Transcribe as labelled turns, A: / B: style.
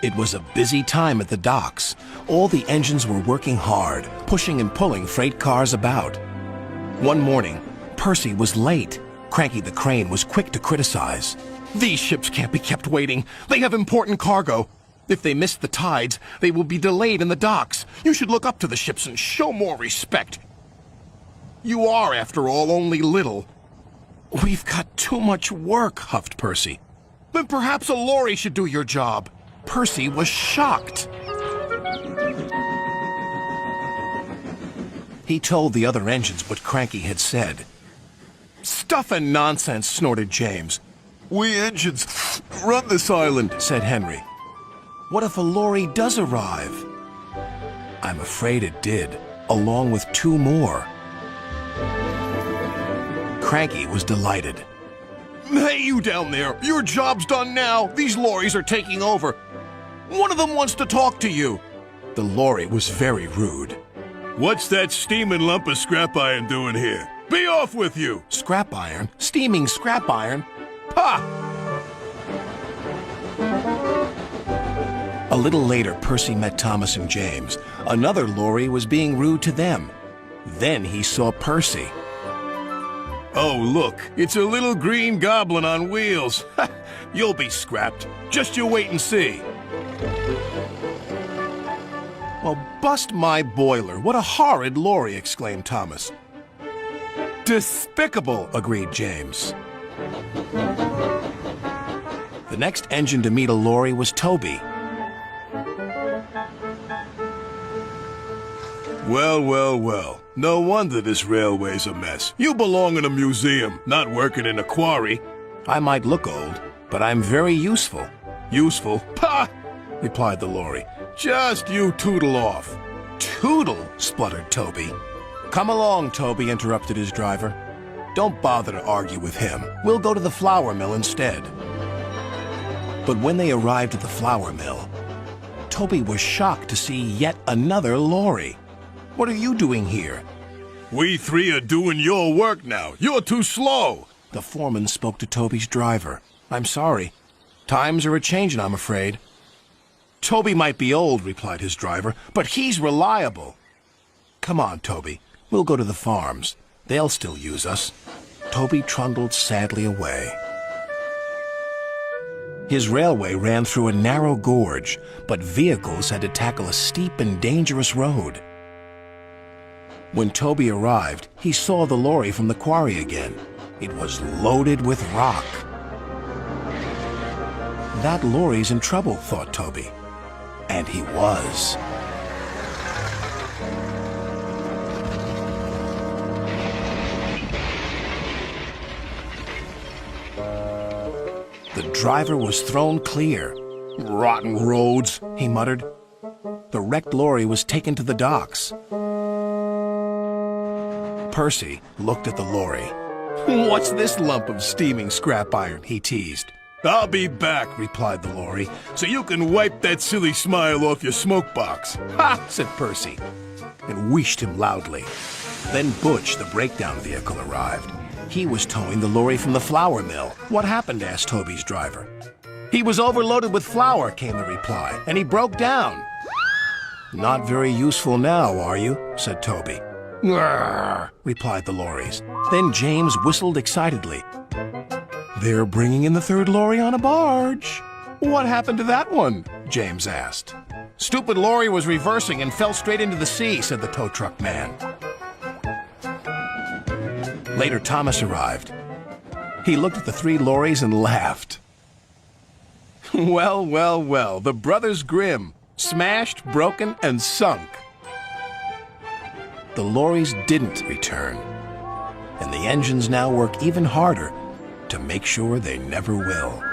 A: It was a busy time at the docks. All the engines were working hard, pushing and pulling freight cars about. One morning, Percy was late. Cranky the crane was quick to criticize. "These ships can't be kept waiting. They have important cargo. If they miss the tides, they will be delayed in the docks. You should look up to the ships and show more respect. You are, after all, only little." "We've got too much work," huffed Percy. "Then perhaps a lorry should do your job." Percy was shocked. He told the other engines what Cranky had said. "Stuff and nonsense," snorted James. "We engines run this island," said Henry. "What if a lorry does arrive?" "I'm afraid it did, along with 2 more. Cranky was delighted. "Hey, you down there! Your job's done now! These lorries are taking over! One of them wants to talk to you!" The lorry was very rude.
B: "What's that steaming lump of scrap iron doing here? Be off with you!"
A: Scrap iron? Steaming scrap iron? Pah! A little later, Percy met Thomas and James. Another lorry was being rude to them. Then he saw Percy.
B: "Oh, look, it's a little green goblin on wheels. You'll be scrapped. Just you wait and see."
A: "Well, bust my boiler. What a horrid lorry," exclaimed Thomas. "Despicable," agreed James. The next engine to meet a lorry was Toby.
B: Well, well, well. No wonder this railway's a mess. You belong in a museum, not working in a quarry.
A: "I might look old, but I'm very useful."
B: "Useful? Pah!" replied the lorry. "Just you tootle off."
A: "Tootle?" spluttered Toby. "Come along, Toby," interrupted his driver. "Don't bother to argue with him. We'll go to the flour mill instead." But when they arrived at the flour mill, Toby was shocked to see yet another lorry. "What are you doing here?"
B: "We 3 are doing your work now. You're too slow."
A: The foreman spoke to Toby's driver. "I'm sorry. Times are a-changin', I'm afraid." "Toby might be old," replied his driver, "but he's reliable." "Come on, Toby. We'll go to the farms. They'll still use us." Toby trundled sadly away. His railway ran through a narrow gorge, but vehicles had to tackle a steep and dangerous road. When Toby arrived, he saw the lorry from the quarry again. It was loaded with rock. "That lorry's in trouble," thought Toby. And he was. The driver was thrown clear. "Rotten roads," he muttered. The wrecked lorry was taken to the docks. Percy looked at the lorry. "What's this lump of steaming scrap iron?" he teased.
B: "I'll be back," replied the lorry, "so you can wipe that silly smile off your smoke box."
A: "Ha!" said Percy, and wheeshed him loudly. Then Butch, the breakdown vehicle, arrived. He was towing the lorry from the flour mill. "What happened?" asked Toby's driver. "He was overloaded with flour," came the reply, "and he broke down." "Not very useful now, are you?" said Toby. "Grrr," replied the lorries. Then James whistled excitedly. "They're bringing in the 3rd lorry on a barge." "What happened to that one?" James asked. "Stupid lorry was reversing and fell straight into the sea," said the tow truck man. Later, Thomas arrived. He looked at the 3 lorries and laughed. "Well, well, well, the Brothers Grimm, smashed, broken, and sunk." The lorries didn't return, and the engines now work even harder to make sure they never will.